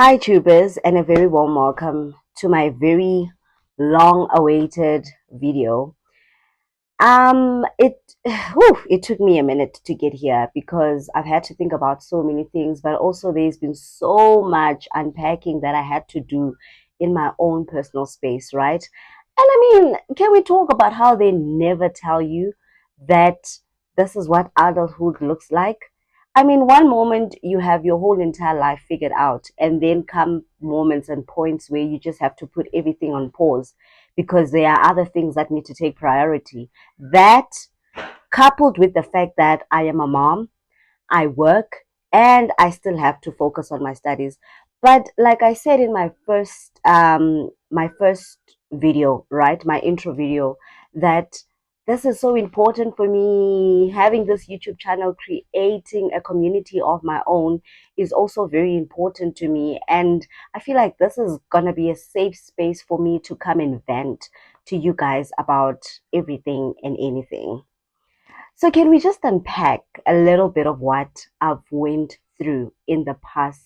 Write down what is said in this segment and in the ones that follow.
Hi, tubers, and a very warm welcome to my very long awaited video. It it took me a minute to get here because I've had to think about so many things, but also there's been so much unpacking that I had to do in my own personal space, right? And I mean, can we talk about how they never tell you that this is what adulthood looks like? I mean, one moment you have your whole entire life figured out, and then come moments and points where you just have to put everything on pause because there are other things that need to take priority. That, coupled with the fact that I am a mom, I work, and I still have to focus on my studies. But like I said in my first video, right, my intro video, that this is so important for me. Having this YouTube channel, creating a community of my own, is also very important to me. And I feel like this is gonna be a safe space for me to come and vent to you guys about everything and anything. So can we just unpack a little bit of what I've went through in the past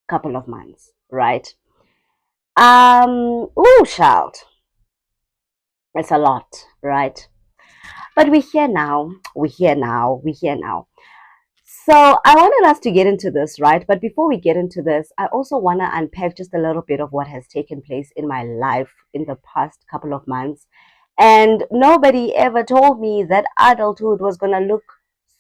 couple of months, right? Child, it's a lot, right? But we're here now. We're here now. We're here now. So I wanted us to get into this, right? But before we get into this, I also want to unpack just a little bit of what has taken place in my life in the past couple of months. And nobody ever told me that adulthood was going to look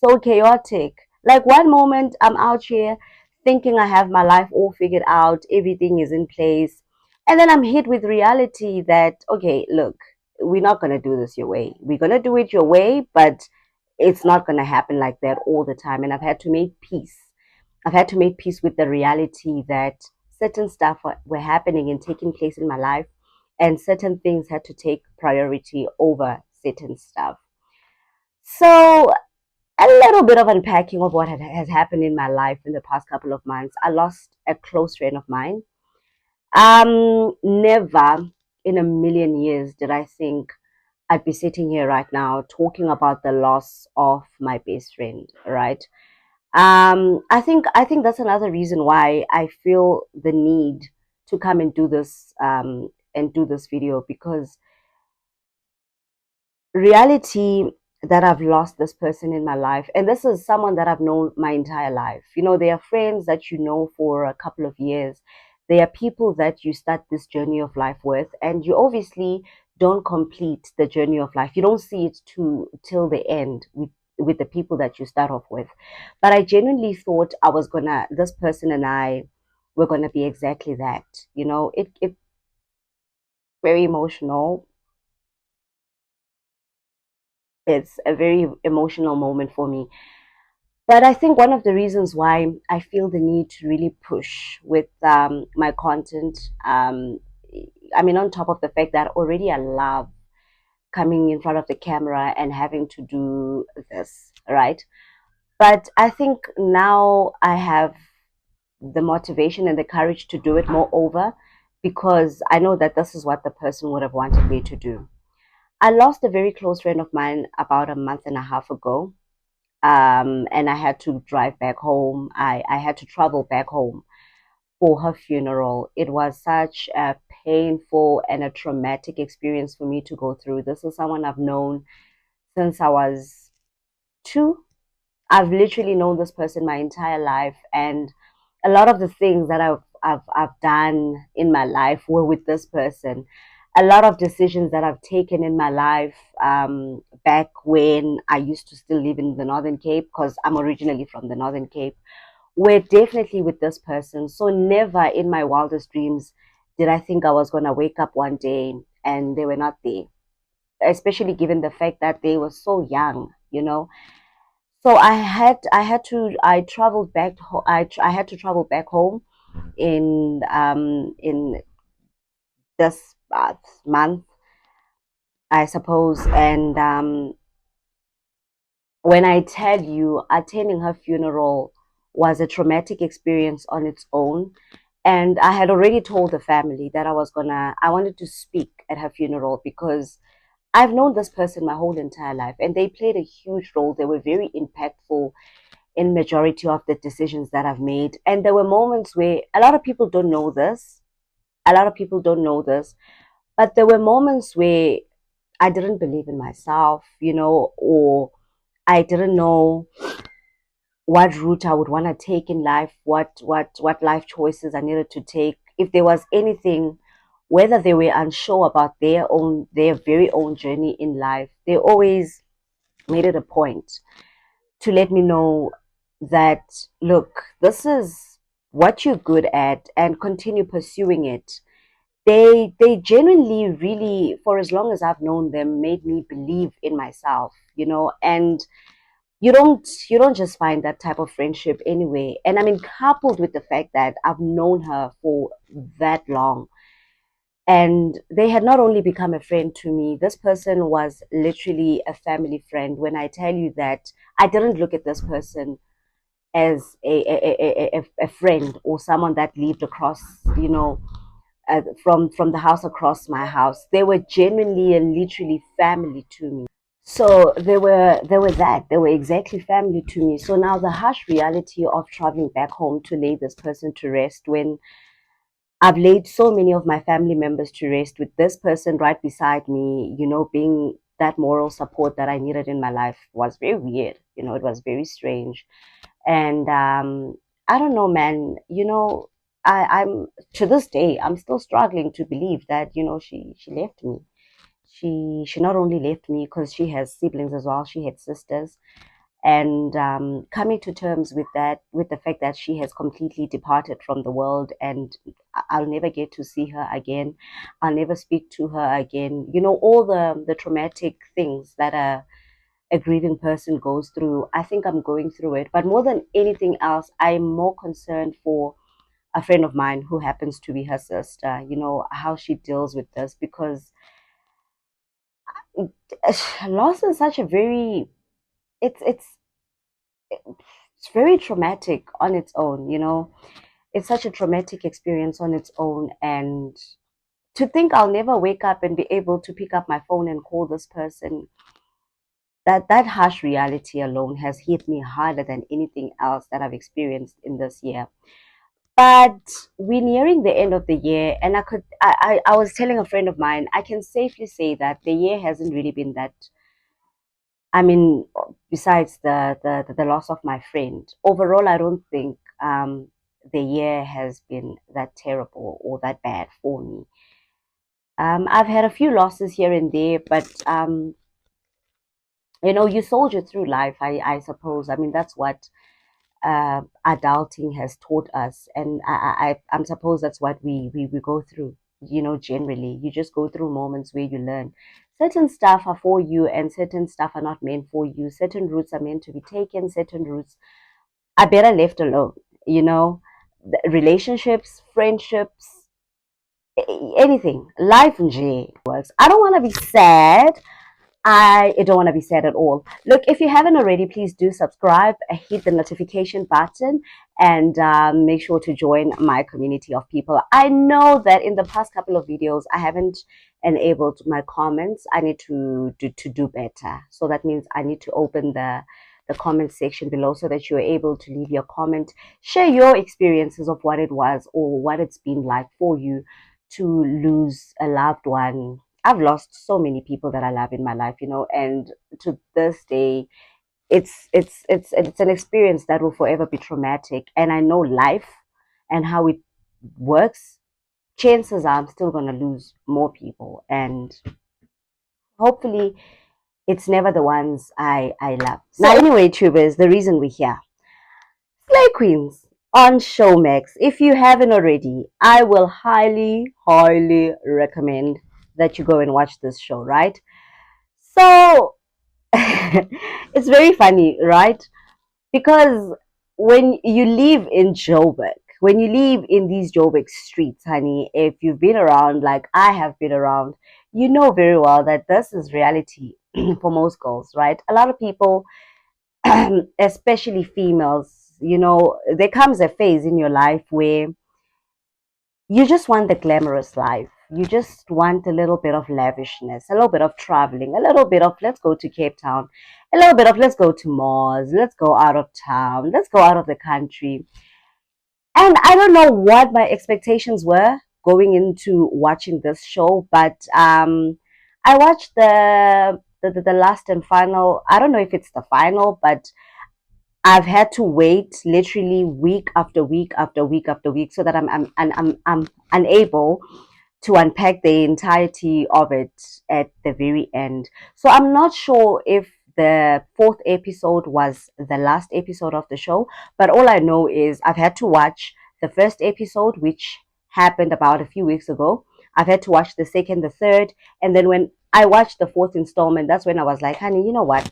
so chaotic. Like one moment I'm out here thinking I have my life all figured out, everything is in place. And then I'm hit with reality that, okay, look, we're not going to do this your way. We're going to do it your way, but it's not going to happen like that all the time. And I've had to make peace. I've had to make peace with the reality that certain stuff were happening and taking place in my life, and certain things had to take priority over certain stuff. So, a little bit of unpacking of what has happened in my life in the past couple of months. I lost a close friend of mine. Never in a million years did I think I'd be sitting here right now talking about the loss of my best friend, right? I think that's another reason why I feel the need to come and do this video, because reality that I've lost this person in my life, and this is someone that I've known my entire life. You know, there are friends that you know for a couple of years. There are people that you start this journey of life with, and you obviously don't complete the journey of life. You don't see it to till the end with the people that you start off with. But I genuinely thought this person and I were gonna be exactly that. You know, it very emotional. It's a very emotional moment for me. But I think one of the reasons why I feel the need to really push with my content, I mean, on top of the fact that already I love coming in front of the camera and having to do this, right? But I think now I have the motivation and the courage to do it moreover, because I know that this is what the person would have wanted me to do. I lost a very close friend of mine about a month and a half ago, and I had to drive back home. I had to travel back home for her funeral. It was such a painful and a traumatic experience for me to go through. This is someone I've known since I was two. I've literally known this person my entire life, and a lot of the things that I've done in my life were with this person. A lot of decisions that I've taken in my life, back when I used to still live in the Northern Cape, because I'm originally from the Northern Cape, were definitely with this person. So never in my wildest dreams did I think I was going to wake up one day and they were not there, especially given the fact that they were so young, you know. So I traveled back I had to travel back home in this month, I suppose. And when I tell you, attending her funeral was a traumatic experience on its own. And I had already told the family that I wanted to speak at her funeral, because I've known this person my whole entire life, and they played a huge role. They were very impactful in majority of the decisions that I've made. And there were moments where a lot of people don't know this. A lot of people don't know this, but there were moments where I didn't believe in myself, or I didn't know what route I would want to take in life, what life choices I needed to take. If there was anything, whether they were unsure about their very own journey in life, they always made it a point to let me know that, look, this is what you're good at and continue pursuing it. They genuinely really, for as long as I've known them, made me believe in myself, and you don't just find that type of friendship anyway. And I mean, coupled with the fact that I've known her for that long, and they had not only become a friend to me, this person was literally a family friend. When I tell you that I didn't look at this person as a friend or someone that lived across, from the house across my house, they were genuinely and literally family to me. So they were exactly family to me. So now the harsh reality of traveling back home to lay this person to rest, when I've laid so many of my family members to rest, with this person right beside me, being that moral support that I needed in my life, was very weird. It was very strange. And I don't know, man. I'm to this day, I'm still struggling to believe that, she left me. She not only left me, because she has siblings as well. She had sisters, and coming to terms with that, with the fact that she has completely departed from the world, and I'll never get to see her again. I'll never speak to her again. All the traumatic things that a grieving person goes through. I think I'm going through it, but more than anything else, I'm more concerned for a friend of mine who happens to be her sister. How she deals with this, because loss is such a very it's it's very traumatic on its own. It's such a traumatic experience on its own. And to think I'll never wake up and be able to pick up my phone and call this person, that harsh reality alone has hit me harder than anything else that I've experienced in this year. But we're nearing the end of the year, and I was telling a friend of mine, I can safely say that the year hasn't really been that. I mean, besides the loss of my friend, overall, I don't think the year has been that terrible or that bad for me. I've had a few losses here and there, but you soldier through life. I suppose. I mean, that's what adulting has taught us, and I'm suppose that's what we go through. Generally, you just go through moments where you learn certain stuff are for you and certain stuff are not meant for you. Certain routes are meant to be taken, certain routes are better left alone. Relationships, friendships, anything, life in J works. I don't want to be sad. I don't want to be sad at all. Look, if you haven't already, please do subscribe, hit the notification button, and make sure to join my community of people. I know that in the past couple of videos, I haven't enabled my comments. I need to do better. So that means I need to open the comment section below so that you're able to leave your comment, share your experiences of what it was or what it's been like for you to lose a loved one. I've lost so many people that I love in my life, and to this day, it's an experience that will forever be traumatic. And I know life and how it works. Chances are I'm still gonna lose more people, and hopefully, it's never the ones I love. Now, anyway, tubers, the reason we're here, SlayQueens on Showmax. If you haven't already, I will highly, highly recommend that you go and watch this show, right? So it's very funny, right? Because when you live in Joburg, when you live in these Joburg streets, honey, if you've been around like I have been around, you know very well that this is reality for most girls, right? A lot of people, especially females, there comes a phase in your life where you just want the glamorous life. You just want a little bit of lavishness, a little bit of traveling, a little bit of let's go to Cape Town, a little bit of let's go to Mars, let's go out of town, let's go out of the country. And I don't know what my expectations were going into watching this show, but I watched the last and final. I don't know if it's the final, but I've had to wait literally week after week after week after week so that I'm unable to unpack the entirety of it at the very end. So I'm not sure if the fourth episode was the last episode of the show, but all I know is I've had to watch the first episode, which happened about a few weeks ago. I've had to watch the second, the third, and then when I watched the fourth installment, that's when I was like, honey, you know what?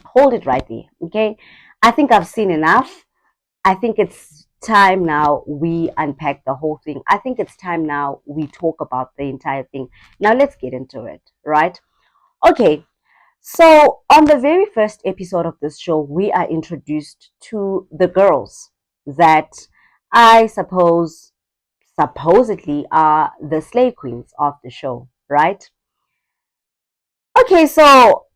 Hold it right there, okay? I think I've seen enough. I think it's time now we unpack the whole thing. I think it's time now we talk about the entire thing. Now let's get into it, right? Okay, so on the very first episode of this show, we are introduced to the girls that I suppose supposedly are the slay queens of the show, right? Okay, so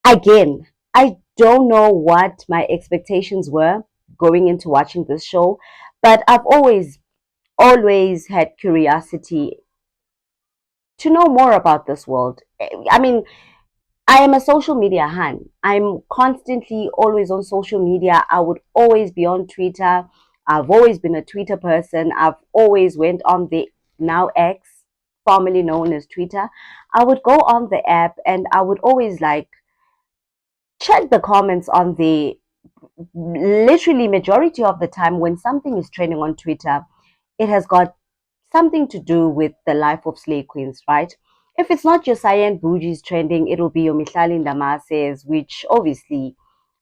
again, I don't know what my expectations were going into watching this show, but I've always had curiosity to know more about this world. I mean, I am a social media hun. I'm constantly always on social media. I would always be on Twitter. I've always been a Twitter person. I've always went on the now X, formerly known as Twitter. I would go on the app and I would always like check the comments on the literally majority of the time when something is trending on Twitter, it has got something to do with the life of slay queens, right? If it's not your Cyan Bougies trending, it'll be your Mihlali Ndamases, which obviously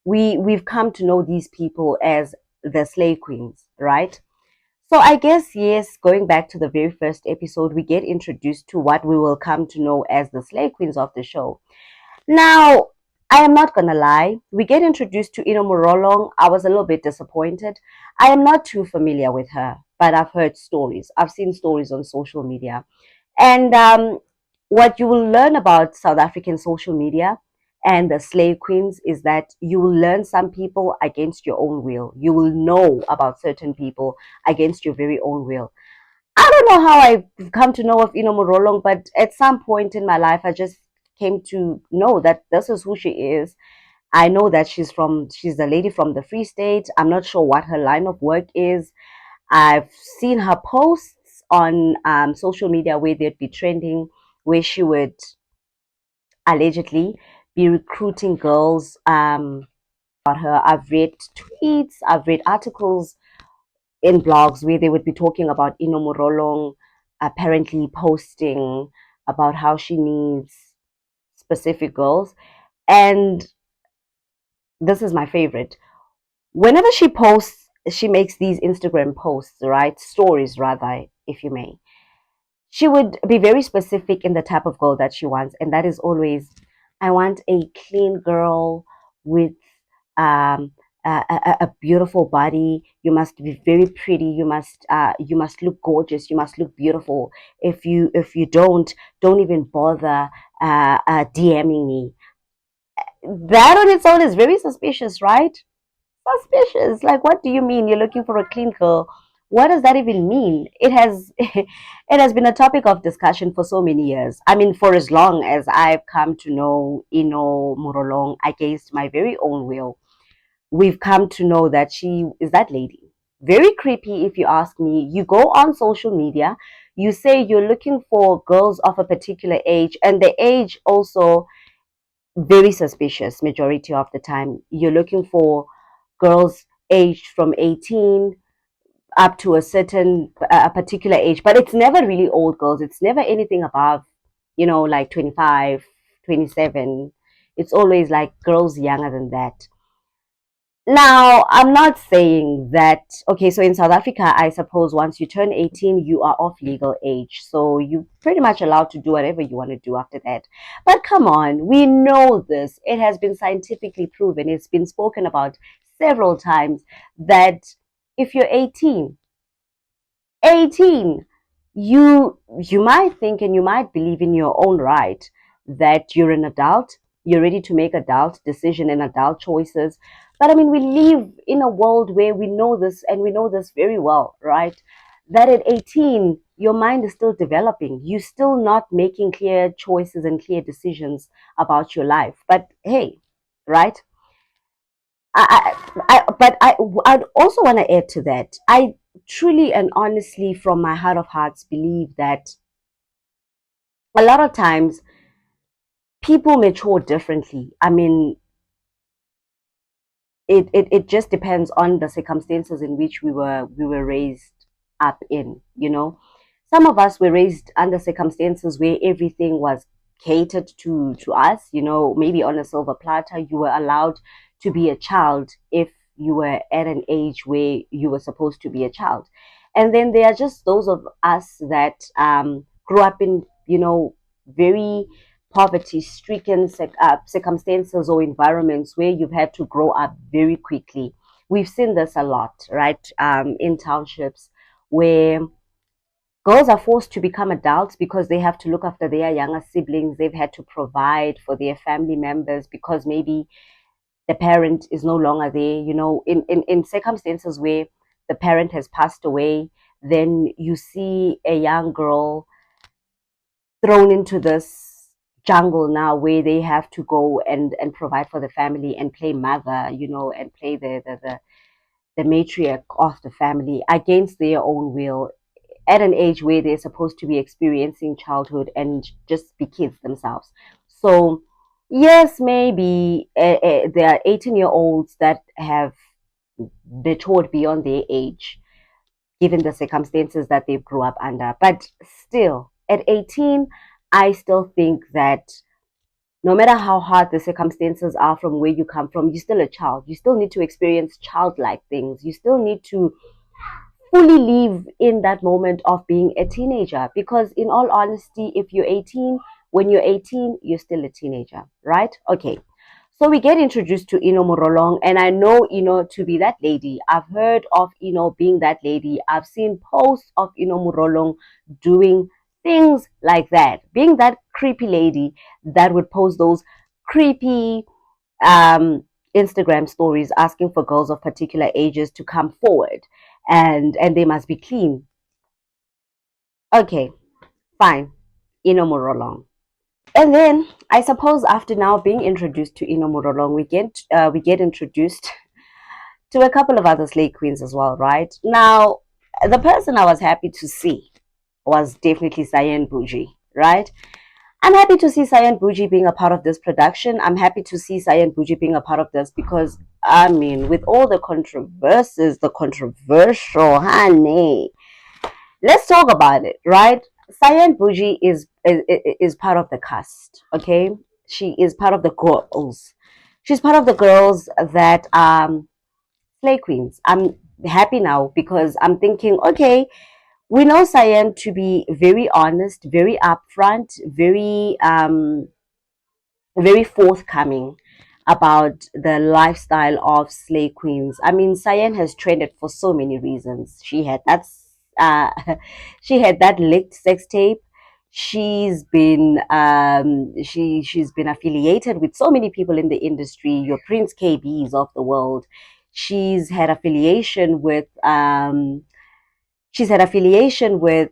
we've come to know these people as the slay queens, right? So I guess yes, going back to the very first episode, we get introduced to what we will come to know as the slay queens of the show. Now, I am not gonna lie. We get introduced to Ino Morolong. I was a little bit disappointed. I am not too familiar with her, but I've heard stories. I've seen stories on social media. And what you will learn about South African social media and the slave queens is that you will learn some people against your own will. You will know about certain people against your very own will. I don't know how I've come to know of Ino Morolong, but at some point in my life, I just came to know that this is who she is. I know that she's a lady from the Free State. I'm not sure what her line of work is. I've seen her posts on social media where they'd be trending, where she would allegedly be recruiting girls about her. I've read tweets, I've read articles in blogs where they would be talking about Ino Morolong apparently posting about how she needs specific girls. And this is my favorite. Whenever she posts, she makes these Instagram posts, right? Stories, rather, if you may. She would be very specific in the type of girl that she wants. And that is always, I want a clean girl with um, a beautiful body. You must be very pretty. You must look gorgeous. You must look beautiful. If you don't even bother DMing me. That on its own is very suspicious, right? Suspicious. Like, what do you mean you're looking for a clean girl? What does that even mean? It has it has been a topic of discussion for so many years. I mean, for as long as I've come to know Ino Murolong against my very own will, we've come to know that she is that lady. Very creepy, if you ask me. You go on social media, you say you're looking for girls of a particular age, and the age also very suspicious majority of the time. You're looking for girls aged from 18 up to a certain a particular age, but it's never really old girls. It's never anything above, like 25, 27. It's always like girls younger than that. Now, I'm not saying that, okay, so in South Africa, I suppose once you turn 18, you are of legal age. So you're pretty much allowed to do whatever you want to do after that. But come on, we know this. It has been scientifically proven. It's been spoken about several times that if you're 18, you might think and you might believe in your own right that you're an adult, you're ready to make adult decision and adult choices. But I mean, we live in a world where we know this, and we know this very well, right? That at 18 your mind is still developing, you're still not making clear choices and clear decisions about your life. But hey, right, I'd also want to add to that. I truly and honestly, from my heart of hearts, believe that a lot of times people mature differently. I mean, it just depends on the circumstances in which we were raised up in, some of us were raised under circumstances where everything was catered to us, maybe on a silver platter. You were allowed to be a child if you were at an age where you were supposed to be a child. And then there are just those of us that grew up in, very poverty stricken circumstances or environments where you've had to grow up very quickly. We've seen this a lot, right? In townships where girls are forced to become adults because they have to look after their younger siblings. They've had to provide for their family members because maybe the parent is no longer there, in circumstances where the parent has passed away. Then you see a young girl thrown into this jungle now where they have to go and provide for the family and play mother, and play the matriarch of the family against their own will at an age where they're supposed to be experiencing childhood and just be kids themselves. So yes, maybe there are 18-year-olds that have matured beyond their age given the circumstances that they grew up under. But still, at 18, I still think that no matter how hard the circumstances are from where you come from, you're still a child. You still need to experience childlike things. You still need to fully live in that moment of being a teenager. Because, in all honesty, if you're 18, when you're 18, you're still a teenager, right? Okay. So we get introduced to Ino Morolong, and I know Ino to be that lady. I've heard of Ino being that lady. I've seen posts of Ino Morolong doing things like that, being that creepy lady that would post those creepy Instagram stories asking for girls of particular ages to come forward, and they must be clean. Okay, fine, Ino Morolong. And then I suppose after now being introduced to Ino Morolong, we get introduced to a couple of other slay queens as well, right? Now, the person I was happy to see was definitely Cyan Bougie, right? I'm happy to see Cyan Bougie being a part of this production. I'm happy to see Cyan Bougie being a part of this because, I mean, with all the controversies, the controversial, honey, let's talk about it, right? Cyan Bougie is part of the cast, okay? She is part of the girls. She's part of the girls that Slay Queens. I'm happy now because I'm thinking, okay, we know Cyan to be very honest, very upfront, very forthcoming about the lifestyle of Slay Queens. I mean, Cyan has trended for so many reasons. Uh, she had that leaked sex tape. She's been affiliated with so many people in the industry. Your Prince KBs of the world. She's had affiliation with she's had affiliation with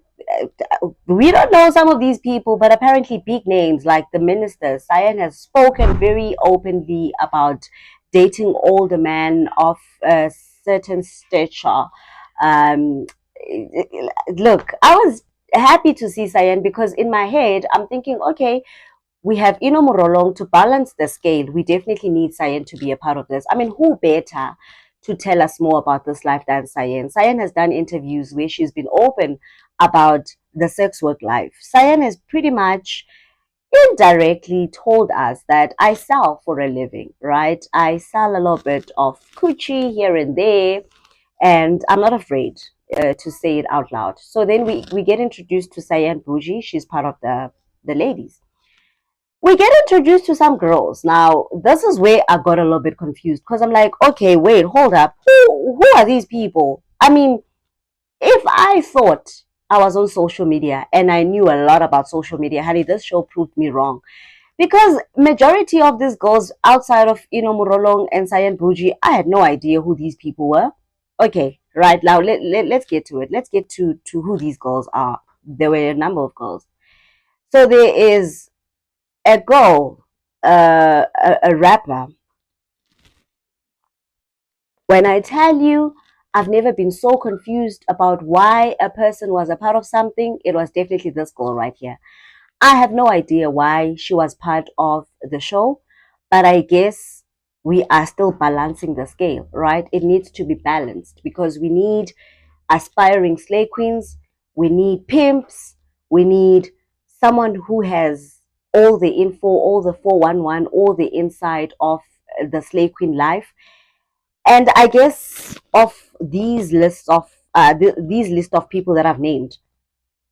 we don't know some of these people, but apparently big names like the minister. Cyan has spoken very openly about dating older men of a certain stature. Um, Look, I was happy to see Cyan because in my head, I'm thinking, okay, we have Ino Morolong to balance the scale. We definitely need Cyan to be a part of this. I mean, who better to tell us more about this life than Cyan? Cyan has done interviews where she's been open about the sex work life. Cyan has pretty much indirectly told us that I sell for a living, right? I sell a little bit of coochie here and there, and I'm not afraid to say it out loud. So then we get introduced to Cyan Bougie. She's part of the ladies. We get introduced to some girls. Now, this is where I got a little bit confused because I'm like, okay, wait, hold up. Who are these people? I mean, if I thought I was on social media and I knew a lot about social media. Honey, this show proved me wrong. Because majority of these girls outside of Murolong and Sayan Buji, I had no idea who these people were. Okay, right now let's get to it. Let's get to who these girls are. There were a number of girls. So there is a girl, a rapper. When I tell you, I've never been so confused about why a person was a part of something, it was definitely this girl right here. I have no idea why she was part of the show, but I guess we are still balancing the scale, right? It needs to be balanced because we need aspiring slay queens, we need pimps, we need someone who has all the info, all the 411, all the inside of the slay queen life. And I guess of these lists of these list of people that I've named,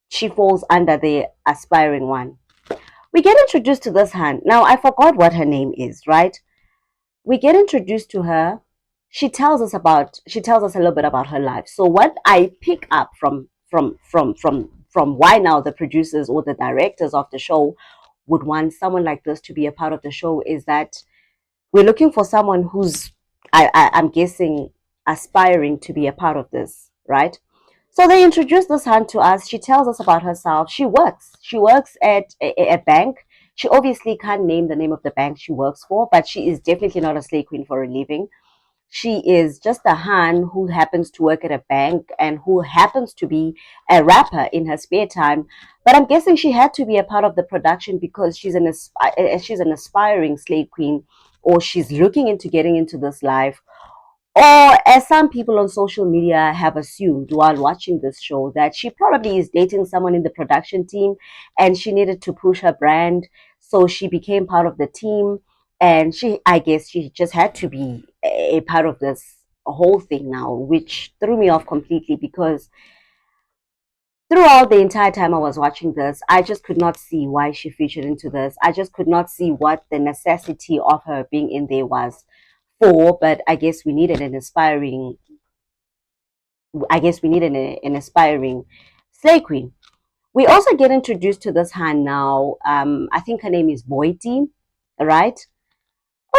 she falls under the aspiring one. We get introduced to this hand. Now I forgot what her name is, right? We get introduced to her. She tells us a little bit about her life. So what I pick up from why now the producers or the directors of the show would want someone like this to be a part of the show is that we're looking for someone who's I'm guessing aspiring to be a part of this, right? So they introduced this hunt to us. She tells us about herself. She works. She works at a bank. She obviously can't name the name of the bank she works for, but she is definitely not a slay queen for a living. She is just a Han who happens to work at a bank and who happens to be a rapper in her spare time. But I'm guessing she had to be a part of the production because she's an aspiring slay queen, or she's looking into getting into this life, or as some people on social media have assumed while watching this show, that she probably is dating someone in the production team and she needed to push her brand. So she became part of the team. And I guess she just had to be a part of this whole thing now, which threw me off completely because throughout the entire time I was watching this, I just could not see why she featured into this. I just could not see what the necessity of her being in there was for, but I guess we needed an aspiring slay queen. We also get introduced to this hand now. I think her name is Boiti, right?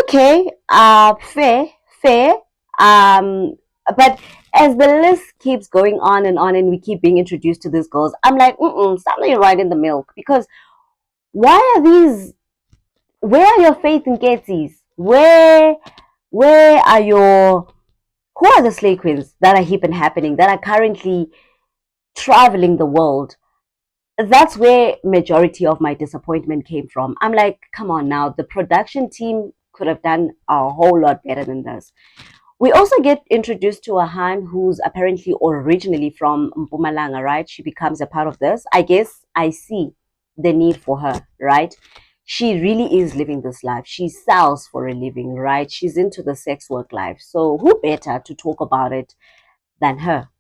Okay, fair, fair. But as the list keeps going on, and we keep being introduced to these girls, I'm like, something right in the milk. Because why are these? Where are your faith in Getties? Where are your? Who are the slay queens that are hip and happening that are currently traveling the world? That's where majority of my disappointment came from. I'm like, come on now, the production team could have done a whole lot better than this. We also get introduced to a Han who's apparently originally from Mpumalanga, right? She becomes a part of this. I guess I see the need for her, right? She really is living this life. She sells for a living, right? She's into the sex work life. So who better to talk about it than her?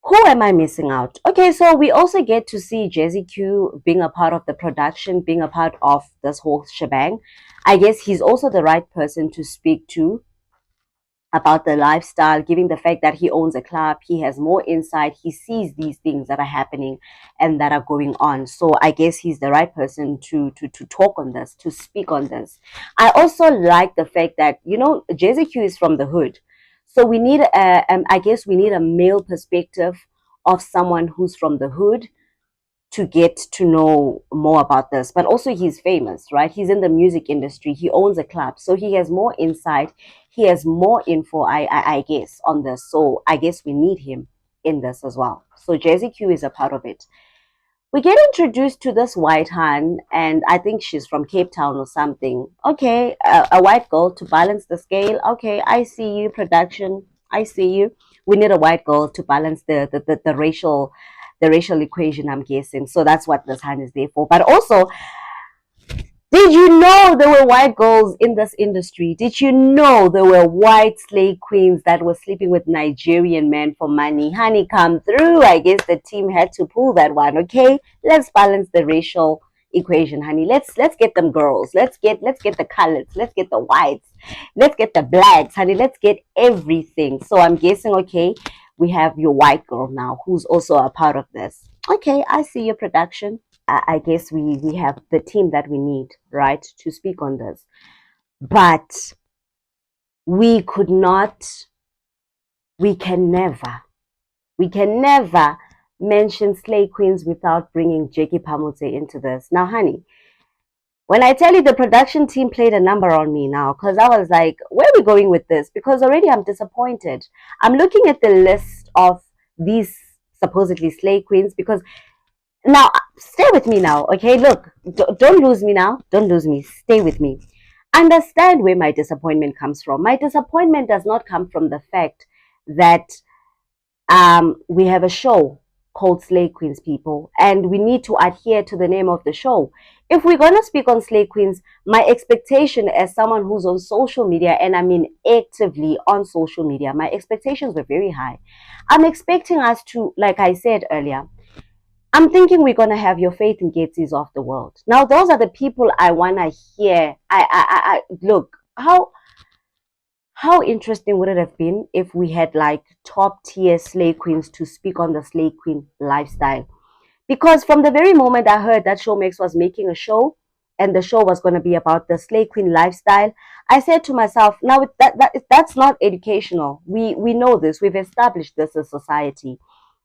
Who am I missing out? Okay, so we also get to see Jazzy Q being a part of the production, being a part of this whole shebang. I guess he's also the right person to speak to about the lifestyle, given the fact that he owns a club, he has more insight, he sees these things that are happening and that are going on. So I guess he's the right person to talk on this, to speak on this. I also like the fact that, Jazzy Q is from the hood. So we need I guess we need a male perspective of someone who's from the hood to get to know more about this. But also he's famous, right? He's in the music industry. He owns a club. So he has more insight. He has more info, I guess, on this. So I guess we need him in this as well. So Jazzy Q is a part of it. We get introduced to this white hand, and I think she's from Cape Town or something. Okay, a white girl to balance the scale. Okay, I see you, production. I see you. We need a white girl to balance the racial equation, I'm guessing. So that's what this hand is there for. But also, did you know there were white girls in this industry? Did you know there were white slave queens that were sleeping with Nigerian men for money? Honey, come through. I guess the team had to pull that one. Okay, let's balance the racial equation, honey. Let's get them girls. Let's get the colors. Let's get the whites. Let's get the blacks, honey. Let's get everything. So I'm guessing, okay, we have your white girl now who's also a part of this. Okay, I see your production. I guess we have the team that we need, right, to speak on this. But we could not, we can never, we can never mention Slay Queens without bringing Jackie Pamutse into this. Now, honey, when I tell you the production team played a number on me now, because I was like, where are we going with this? Because already I'm disappointed. I'm looking at the list of these supposedly Slay Queens because now, stay with me now, okay? Look, don't lose me now. Don't lose me. Stay with me. Understand where my disappointment comes from. My disappointment does not come from the fact that we have a show called Slay Queens, people, and we need to adhere to the name of the show. If we're going to speak on Slay Queens, my expectation as someone who's on social media, and I mean actively on social media, my expectations were very high. I'm expecting us to, like I said earlier, I'm thinking we're gonna have your Faith and Gatesy's of the world. Now, those are the people I wanna hear. I look how interesting would it have been if we had like top tier Slay Queens to speak on the Slay Queen lifestyle? Because from the very moment I heard that Showmax was making a show and the show was going to be about the Slay Queen lifestyle, I said to myself, now that's not educational. We know this. We've established this as society.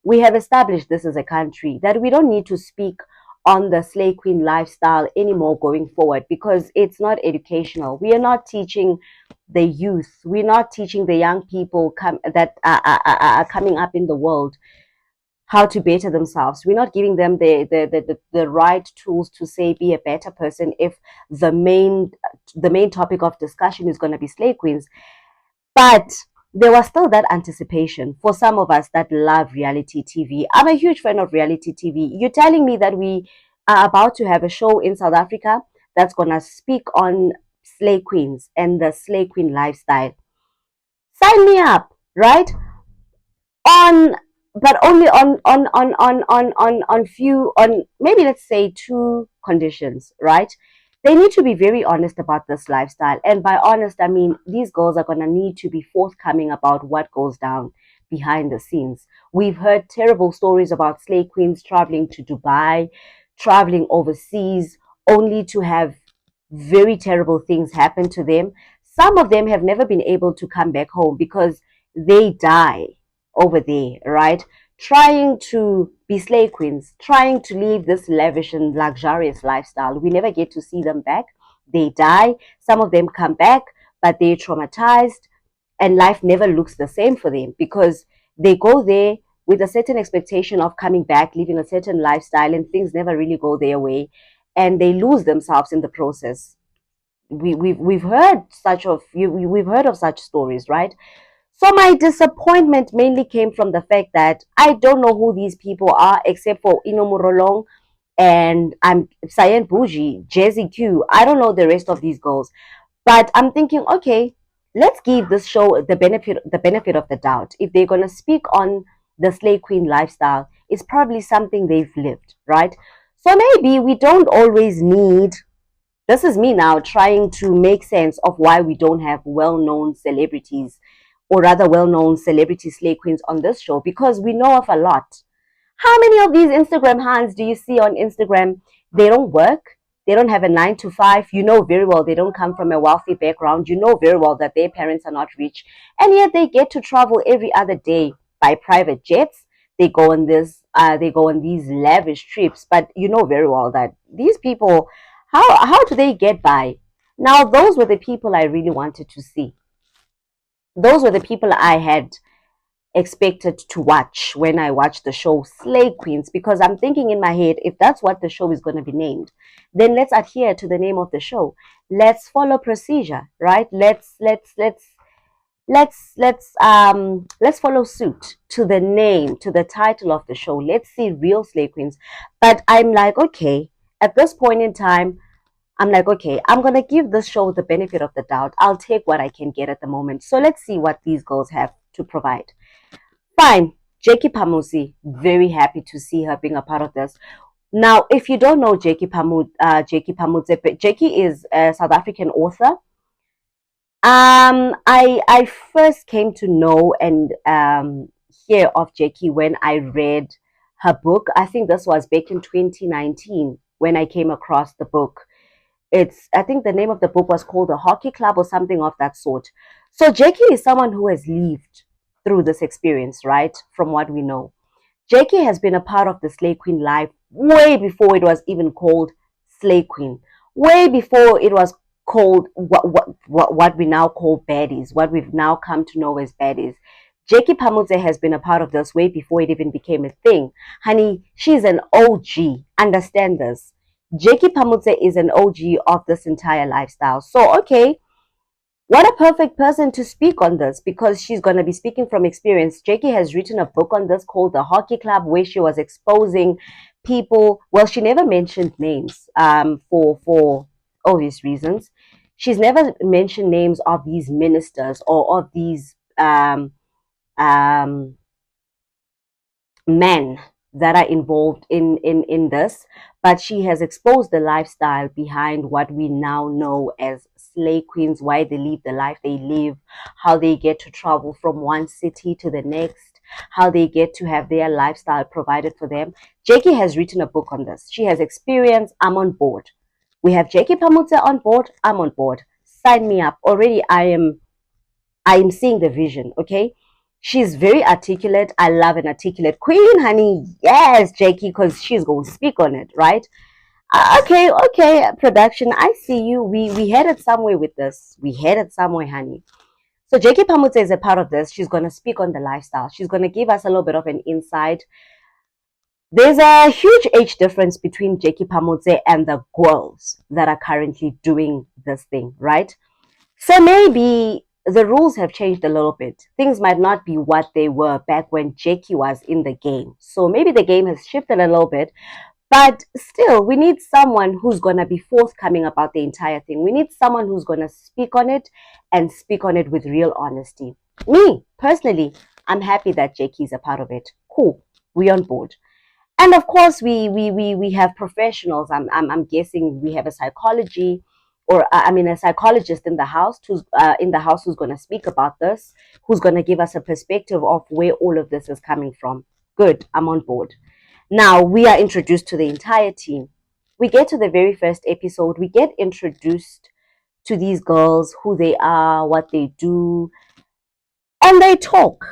We have established this as a country that we don't need to speak on the Slay Queen lifestyle anymore going forward because it's not educational. We are not teaching the youth. We're not teaching the young people that are coming up in the world how to better themselves. We're not giving them the right tools to say be a better person if the main topic of discussion is going to be Slay Queens. But there was still that anticipation for some of us that love reality TV. I'm a huge fan of reality TV. You're telling me that we are about to have a show in South Africa that's going to speak on Slay Queens and the Slay Queen lifestyle. Sign me up, right? On but only on few, on maybe let's say two conditions, right? They need to be very honest about this lifestyle, and by honest I mean these girls are going to need to be forthcoming about what goes down behind the scenes. We've heard terrible stories about Slay Queens traveling to Dubai, traveling overseas, only to have very terrible things happen to them. Some of them have never been able to come back home because they die over there, right? Trying to be Slay Queens, trying to live this lavish and luxurious lifestyle. We never get to see them back. They die. Some of them come back, but they're traumatized, and life never looks the same for them because they go there with a certain expectation of coming back, living a certain lifestyle, and things never really go their way, and they lose themselves in the process. We've heard we've heard of such stories, right? So my disappointment mainly came from the fact that I don't know who these people are except for Inomurolong and I'm Cyan Bougie, Jazzy Q. I don't know the rest of these girls. But I'm thinking, okay, let's give this show the benefit of the doubt. If they're gonna speak on the Slay Queen lifestyle, it's probably something they've lived, right? So maybe we don't always need, this is me now trying to make sense of why we don't have well-known celebrities, or rather well-known celebrity Slay Queens on this show, because we know of a lot. How many of these Instagram hands do you see on Instagram? They don't work. They don't have a 9 to 5. You know very well they don't come from a wealthy background. You know very well that their parents are not rich. And yet they get to travel every other day by private jets. They go on these lavish trips. But you know very well that these people, how do they get by? Now, those were the people I really wanted to see. Those were the people I had expected to watch when I watched the show Slay Queens, because I'm thinking in my head, if that's what the show is going to be named, then let's adhere to the name of the show. Let's follow procedure, right? Let's follow suit to the name, to the title of the show. Let's see real Slay Queens. But I'm like, okay, at this point in time, I'm like, okay, I'm going to give this show the benefit of the doubt. I'll take what I can get at the moment. So let's see what these girls have to provide. Fine. Jackie Pamusi, very happy to see her being a part of this. Now, if you don't know Jackie Pamudze, Jackie is a South African author. I first came to know and hear of Jackie when I read her book. I think this was back in 2019 when I came across the book. I think the name of the book was called The Hockey Club or something of that sort. So Jackie is someone who has lived through this experience, right? From what we know. Jackie has been a part of the Slay Queen life way before it was even called Slay Queen, way before it was called what we now call baddies, what we've now come to know as baddies. Jackie Pamutse has been a part of this way before it even became a thing. Honey, she's an OG. Understand this. Jackie Pamutse is an OG of this entire lifestyle. So, okay, what a perfect person to speak on this because she's going to be speaking from experience. Jackie has written a book on this called The Hockey Club where she was exposing people. Well, she never mentioned names for obvious reasons. She's never mentioned names of these ministers or of these um, men that are involved in this, but she has exposed the lifestyle behind what we now know as slay queens, why they live the life they live, how they get to travel from one city to the next, how they get to have their lifestyle provided for them. Jackie has written a book on this. She has experience. I'm on board. We have Jackie Pamutse on board. I'm on board. Sign me up. Already I am seeing the vision, okay? She's very articulate. I love an articulate queen, honey. Yes, Jakey, because she's going to speak on it, right? Okay, production. I see you. We headed somewhere with this. We headed somewhere, honey. So Jakey Pamutse is a part of this. She's going to speak on the lifestyle. She's going to give us a little bit of an insight. There's a huge age difference between Jakey Pamutse and the girls that are currently doing this thing, right? So maybe the rules have changed a little bit. Things might not be what they were back when Jackie was in the game. So maybe the game has shifted a little bit. But still, we need someone who's going to be forthcoming about the entire thing. We need someone who's going to speak on it and speak on it with real honesty. Me, personally, I'm happy that Jackie's a part of it. Cool. We on board. And of course, we have professionals. I'm guessing we have a psychology, or I mean a psychologist in the house who's going to speak about this, who's going to give us a perspective of where all of this is coming from. Good, I'm on board. Now we are introduced to the entire team. We get to the very first episode. We get introduced to these girls, who they are, what they do, and they talk.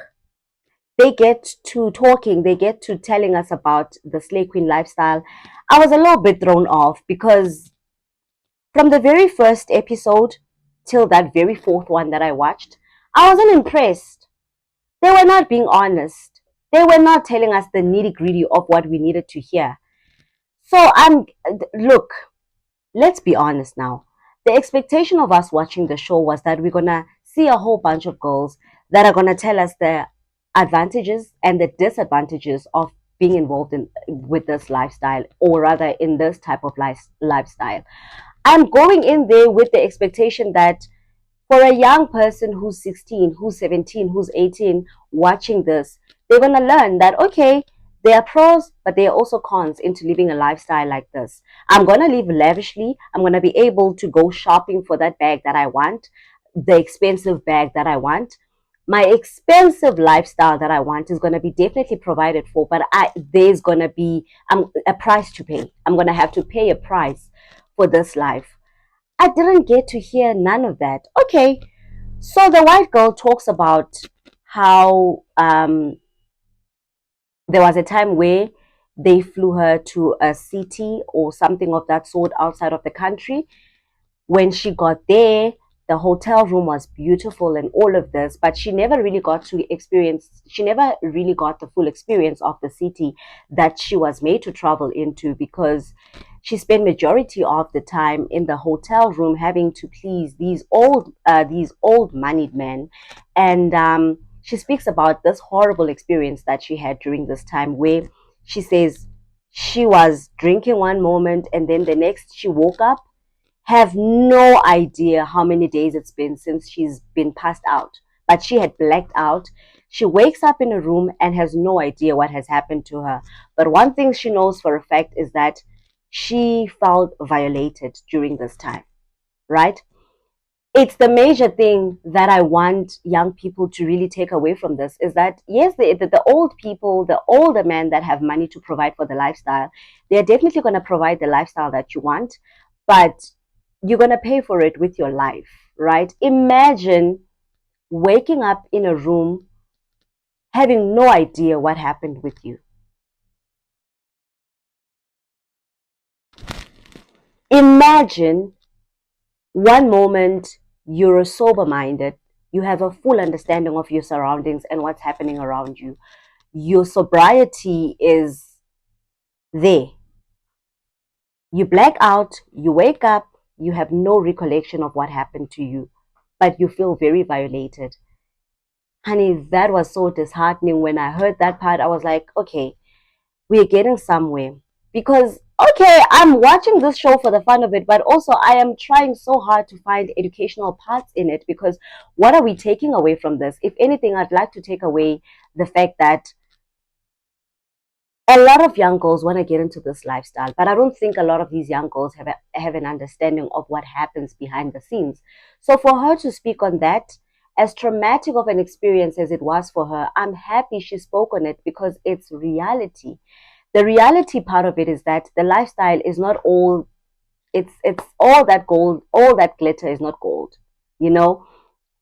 They get to talking, they get to telling us about the Slay Queen lifestyle. I was a little bit thrown off because from the very first episode till that very fourth one that I watched, I wasn't impressed. They were not being honest. They were not telling us the nitty gritty of what we needed to hear. So look, let's be honest now. The expectation of us watching the show was that we're gonna see a whole bunch of girls that are gonna tell us the advantages and the disadvantages of being involved in with this lifestyle, or rather in this type of lifestyle. I'm going in there with the expectation that for a young person who's 16, who's 17, who's 18 watching this, they're going to learn that, okay, there are pros, but there are also cons into living a lifestyle like this. I'm going to live lavishly. I'm going to be able to go shopping for that bag that I want, the expensive bag that I want. My expensive lifestyle that I want is going to be definitely provided for, but there's going to be a price to pay. I'm going to have to pay a price for this life. I didn't get to hear none of that. Okay, so the white girl talks about how there was a time where they flew her to a city or something of that sort outside of the country. When she got there, the hotel room was beautiful and all of this, but she never really got the full experience of the city that she was made to travel into, because she spent majority of the time in the hotel room having to please these old moneyed men. And she speaks about this horrible experience that she had during this time, where she says she was drinking one moment and then the next she woke up, have no idea how many days it's been since she's been passed out, but she had blacked out. She wakes up in a room and has no idea what has happened to her. But one thing she knows for a fact is that she felt violated during this time, right? It's the major thing that I want young people to really take away from this is that yes, the old people, the older men that have money to provide for the lifestyle, they're definitely going to provide the lifestyle that you want, but you're going to pay for it with your life, right? Imagine waking up in a room having no idea what happened with you. Imagine one moment you're sober minded, you have a full understanding of your surroundings and what's happening around you. Your sobriety is there. You black out, you wake up, you have no recollection of what happened to you, but you feel very violated. Honey, that was so disheartening. When I heard that part, I was like, okay, we're getting somewhere. Because, okay, I'm watching this show for the fun of it, but also I am trying so hard to find educational parts in it because what are we taking away from this? If anything, I'd like to take away the fact that a lot of young girls want to get into this lifestyle, but I don't think a lot of these young girls have an understanding of what happens behind the scenes. So for her to speak on that, as traumatic of an experience as it was for her, I'm happy she spoke on it because it's reality. The reality part of it is that the lifestyle is not all, it's all that gold, all that glitter is not gold. You know,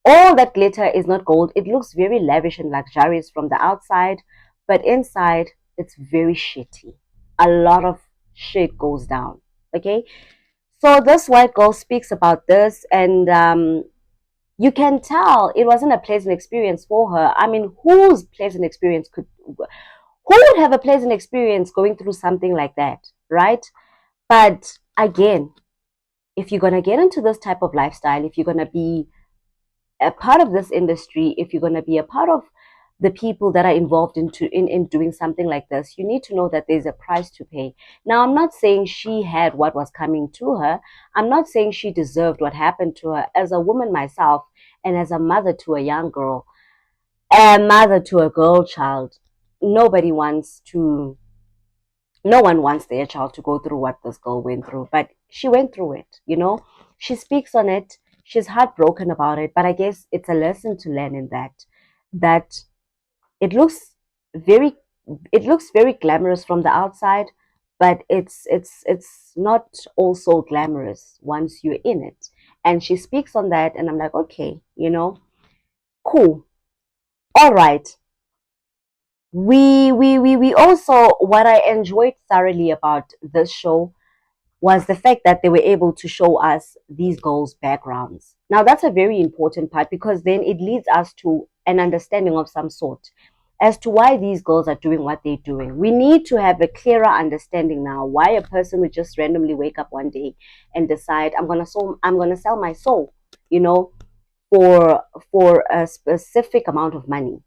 all that glitter is not gold. It looks very lavish and luxurious from the outside, but inside it's very shitty. A lot of shit goes down. Okay, so this white girl speaks about this, and you can tell it wasn't a pleasant experience for her. I mean, whose pleasant experience could, who would have a pleasant experience going through something like that, right? But again, if you're gonna get into this type of lifestyle, if you're gonna be a part of this industry, if you're going to be a part of the people that are involved in doing something like this, you need to know that there's a price to pay. Now, I'm not saying she had what was coming to her. I'm not saying she deserved what happened to her. As a woman myself, and as a mother to a young girl, a mother to a girl child, nobody wants to, no one wants their child to go through what this girl went through, but she went through it, you know. She speaks on it. She's heartbroken about it, but I guess it's a lesson to learn in that it looks very, it looks very glamorous from the outside, but it's not also glamorous once you're in it. And she speaks on that, and I'm like, okay, you know, cool, all right. We also, what I enjoyed thoroughly about this show was the fact that they were able to show us these girls' backgrounds. Now, that's a very important part because then it leads us to an understanding of some sort as to why these girls are doing what they're doing. We need to have a clearer understanding now why a person would just randomly wake up one day and decide, I'm gonna sell my soul, you know, for a specific amount of money.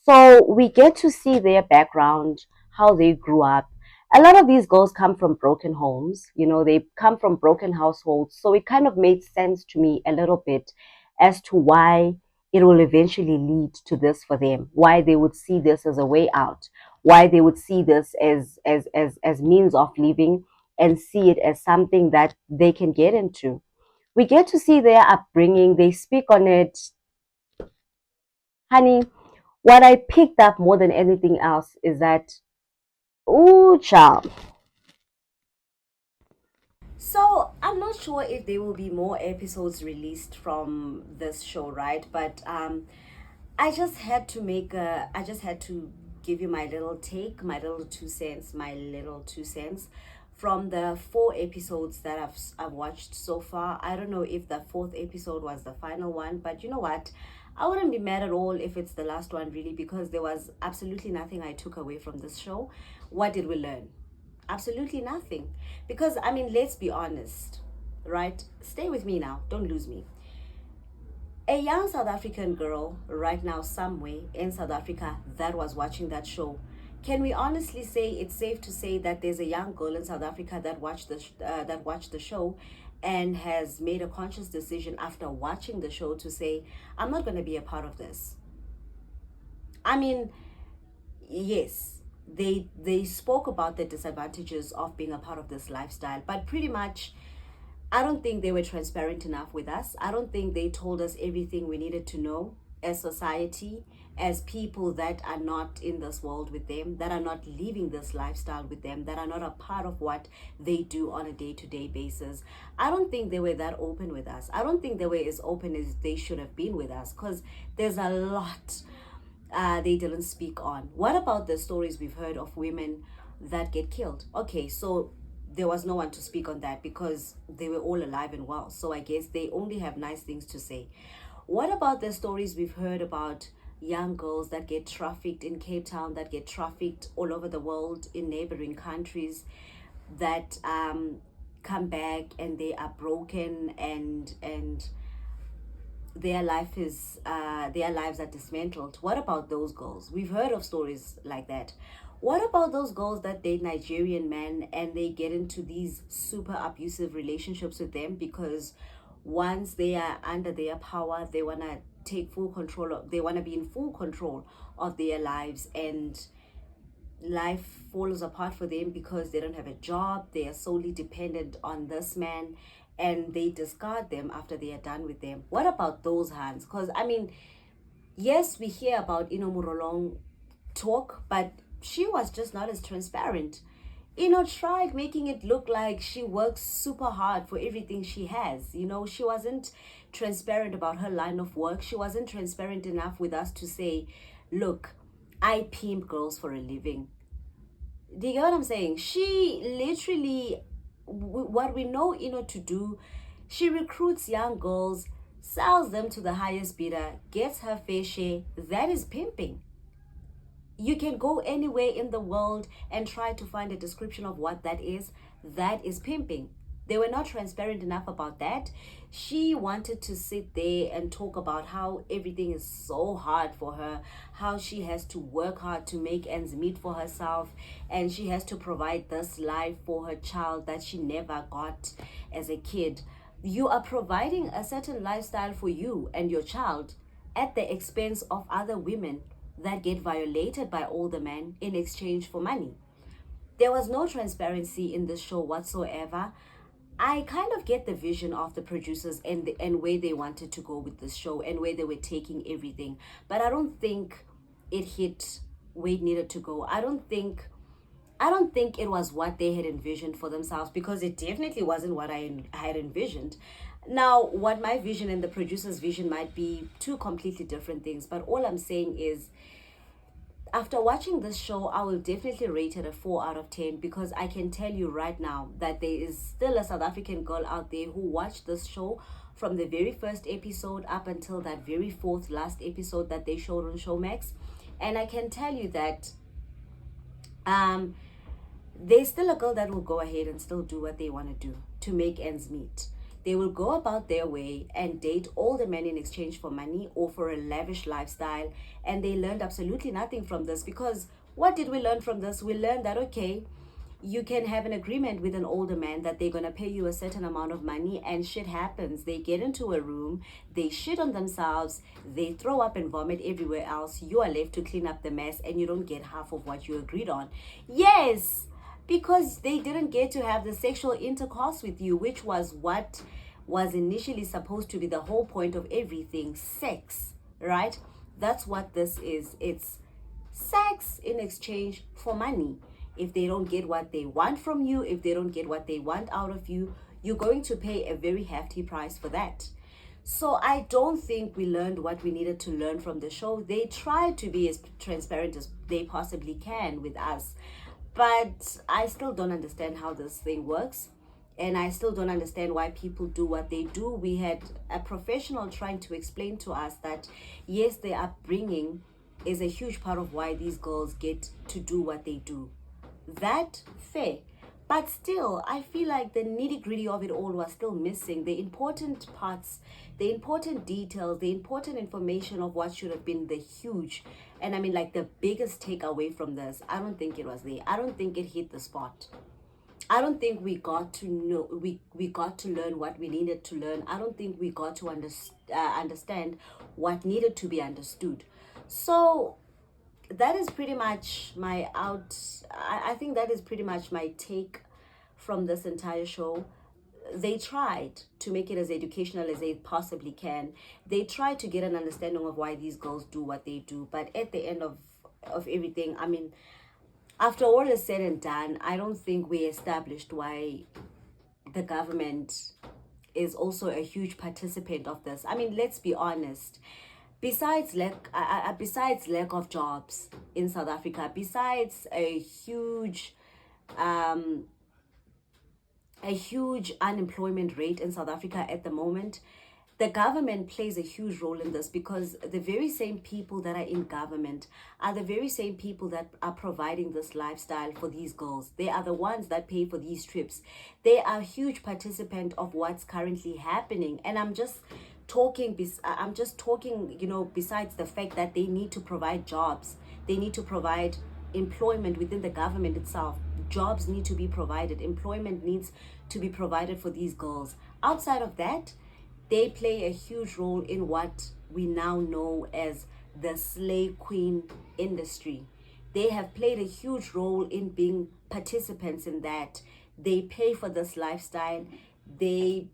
So we get to see their background, how they grew up. A lot of these girls come from broken homes, you know, they come from broken households. So it kind of made sense to me a little bit as to why it will eventually lead to this for them, why they would see this as a way out, why they would see this as means of living and see it as something that they can get into. We get to see their upbringing, they speak on it. Honey, what I picked up more than anything else is that, ooh, child. So I'm not sure if there will be more episodes released from this show, right? But I just had to give you my little take, my little 2 cents, my little 2 cents from the 4 episodes that I've watched so far. I don't know if the fourth episode was the final one, but you know what? I wouldn't be mad at all if it's the last one, really, because there was absolutely nothing I took away from this show. What did we learn? Absolutely nothing. Because, I mean, let's be honest, right? Stay with me now, don't lose me. A young South African girl right now somewhere in South Africa that was watching that show, can we honestly say it's safe to say that there's a young girl in South Africa that watched the show and has made a conscious decision after watching the show to say, I'm not going to be a part of this? I mean, yes, they spoke about the disadvantages of being a part of this lifestyle, but pretty much I don't think they were transparent enough with us. I don't think they told us everything we needed to know as society, as people that are not in this world with them, that are not living this lifestyle with them, that are not a part of what they do on a day-to-day basis. I don't think they were that open with us. I don't think they were as open as they should have been with us, because there's a lot they didn't speak on. What about the stories we've heard of women that get killed? Okay, so there was no one to speak on that because they were all alive and well. So I guess they only have nice things to say. What about the stories we've heard about young girls that get trafficked in Cape Town, that get trafficked all over the world in neighboring countries, that come back and they are broken, and their lives are dismantled? What about those girls? We've heard of stories like that. What about those girls that date Nigerian men and they get into these super abusive relationships with them because once they are under their power, they want to take full control of, they want to be in full control of their lives, and life falls apart for them because they don't have a job, they are solely dependent on this man, and they discard them after they are done with them? What about those hands? Because I mean, yes, we hear about Murolong talk, but she was just not as transparent. Tried making it look like she works super hard for everything she has. She wasn't transparent about her line of work. She wasn't transparent enough with us to say, look, I pimp girls for a living. Do you get what I'm saying? She literally, what we know to do, she recruits young girls, sells them to the highest bidder, gets her fair share. That is pimping. You can go anywhere in the world and try to find a description of what that is. That is pimping. They were not transparent enough about that. She wanted to sit there and talk about how everything is so hard for her, how she has to work hard to make ends meet for herself, and she has to provide this life for her child that she never got as a kid. You are providing a certain lifestyle for you and your child at the expense of other women that get violated by older men in exchange for money. There was no transparency in this show whatsoever. I kind of get the vision of the producers and where they wanted to go with this show and where they were taking everything, but I don't think it hit where it needed to go. I don't think it was what they had envisioned for themselves, because it definitely wasn't what I had envisioned. Now, what my vision and the producer's vision might be two completely different things, but all I'm saying is, after watching this show, I will definitely rate it a 4 out of 10, because I can tell you right now that there is still a South African girl out there who watched this show from the very first episode up until that very fourth last episode that they showed on Showmax. And I can tell you that there's still a girl that will go ahead and still do what they want to do to make ends meet. They will go about their way and date older men in exchange for money or for a lavish lifestyle. And they learned absolutely nothing from this, because what did we learn from this? We learned that, okay, you can have an agreement with an older man that they're going to pay you a certain amount of money, and shit happens. They get into a room, they shit on themselves, they throw up and vomit everywhere else. You are left to clean up the mess, and you don't get half of what you agreed on. Yes, because they didn't get to have the sexual intercourse with you, which was what was initially supposed to be the whole point of everything: sex, right? That's what this is. It's sex in exchange for money. If they don't get what they want from you, if they don't get what they want out of you, you're going to pay a very hefty price for that. So I don't think we learned what we needed to learn from the show. They tried to be as transparent as they possibly can with us, but I still don't understand how this thing works. And I still don't understand why people do what they do. We had a professional trying to explain to us that, yes, their upbringing is a huge part of why these girls get to do what they do. That, fair. But still, I feel like the nitty-gritty of it all was still missing. The important parts, the important details, the important information of what should have been the huge, and I mean like the biggest takeaway from this, I don't think it was there. I don't think it hit the spot. I don't think we got to know, we got to learn what we needed to learn. I don't think we got to understand what needed to be understood. So that is pretty much I think that is pretty much my take from this entire show. they tried to make it as educational as they possibly can. They tried to get an understanding of why these girls do what they do. But at the end of everything, I mean, after all is said and done, I don't think we established why the government is also a huge participant of this. I mean, let's be honest. Besides lack of jobs in South Africa, besides a huge unemployment rate in South Africa at the moment, the government plays a huge role in this, because the very same people that are in government are the very same people that are providing this lifestyle for these girls. They are the ones that pay for these trips. They are a huge participant of what's currently happening. And I'm just talking, you know, besides the fact that they need to provide jobs, they need to provide employment within the government itself. Jobs need to be provided, employment needs to be provided for these girls. Outside of that, they play a huge role in what we now know as the slay queen industry. They have played a huge role in being participants in that. They pay for this lifestyle. They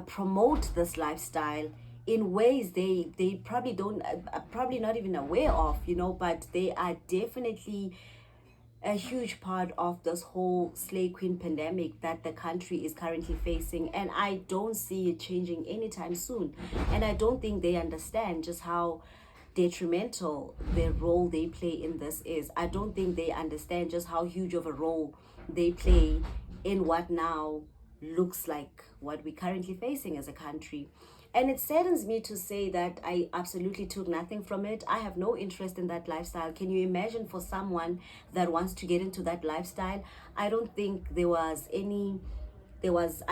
promote this lifestyle in ways they probably don't, probably not even aware of, you know, but they are definitely a huge part of this whole slay queen pandemic that the country is currently facing. And I don't see it changing anytime soon. And I don't think they understand just how detrimental the role they play in this is. I don't think they understand just how huge of a role they play in what now looks like what we're currently facing as a country. And it saddens me to say that I absolutely took nothing from it. I have no interest in that lifestyle. Can you imagine for someone that wants to get into that lifestyle? I don't think I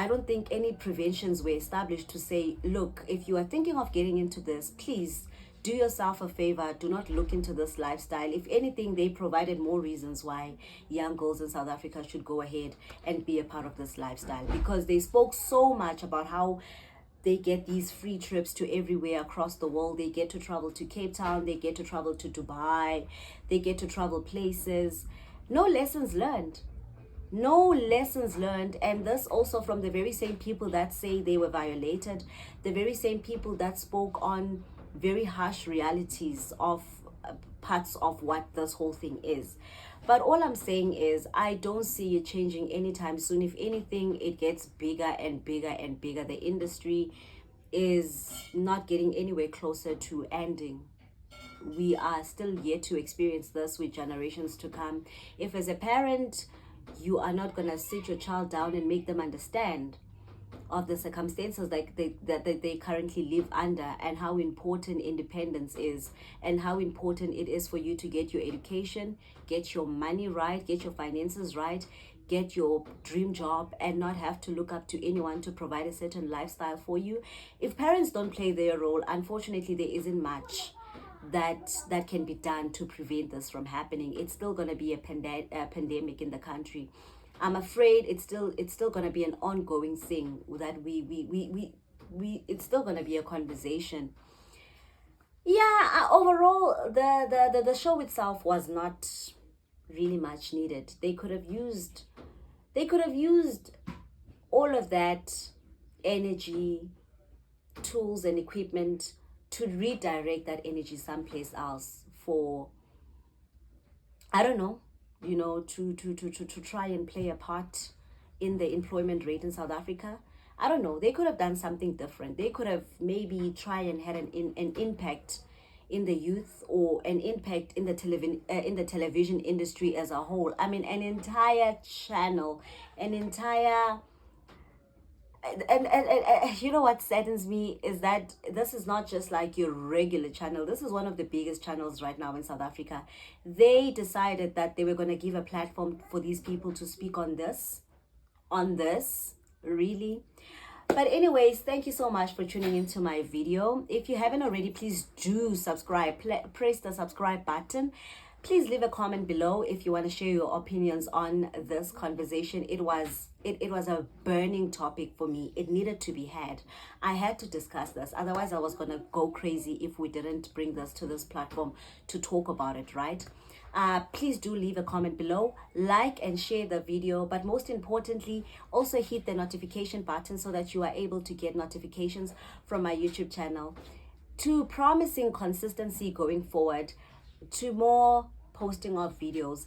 don't think any preventions were established to say, look, if you are thinking of getting into this, please do yourself a favor. Do not look into this lifestyle. If anything, they provided more reasons why young girls in South Africa should go ahead and be a part of this lifestyle, because they spoke so much about how they get these free trips to everywhere across the world. They get to travel to Cape Town. They get to travel to Dubai. They get to travel places. No lessons learned. No lessons learned. And this also from the very same people that say they were violated. The very same people that spoke on very harsh realities of parts of what this whole thing is. But all I'm saying is I don't see it changing anytime soon. If anything, it gets bigger and bigger and bigger. The industry is not getting anywhere closer to ending. We are still yet to experience this with generations to come. If as a parent, you are not going to sit your child down and make them understand of the circumstances that they currently live under, and how important independence is, and how important it is for you to get your education, get your money right, get your finances right, get your dream job, and not have to look up to anyone to provide a certain lifestyle for you. If parents don't play their role, unfortunately there isn't much that can be done to prevent this from happening. It's still going to be a pandemic in the country. I'm afraid it's still going to be an ongoing thing that it's still going to be a conversation. Yeah, overall the show itself was not really much needed. They could have used all of that energy, tools and equipment to redirect that energy someplace else for, I don't know, you know, to try and play a part in the employment rate in South Africa. I don't know. They could have done something different. They could have maybe try and had an impact in the youth, or an impact in the television industry as a whole. I mean, an entire channel, an entire. And you know what saddens me is that this is not just like your regular channel. This is one of the biggest channels right now in South Africa. They decided that they were going to give a platform for these people to speak on this, really. But anyways, thank you so much for tuning into my video. If you haven't already, please do subscribe. Press the subscribe button. Please leave a comment below if you want to share your opinions on this conversation. It was a burning topic for me. It needed to be had. I had to discuss this. Otherwise, I was going to go crazy if we didn't bring this to this platform to talk about it, right? Please do leave a comment below, like and share the video, but most importantly, also hit the notification button so that you are able to get notifications from my YouTube channel. To promising consistency going forward, to more posting of videos.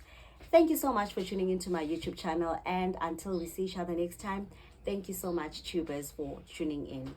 Thank you so much for tuning into my YouTube channel, and until we see each other next time, thank you so much, tubers, for tuning in.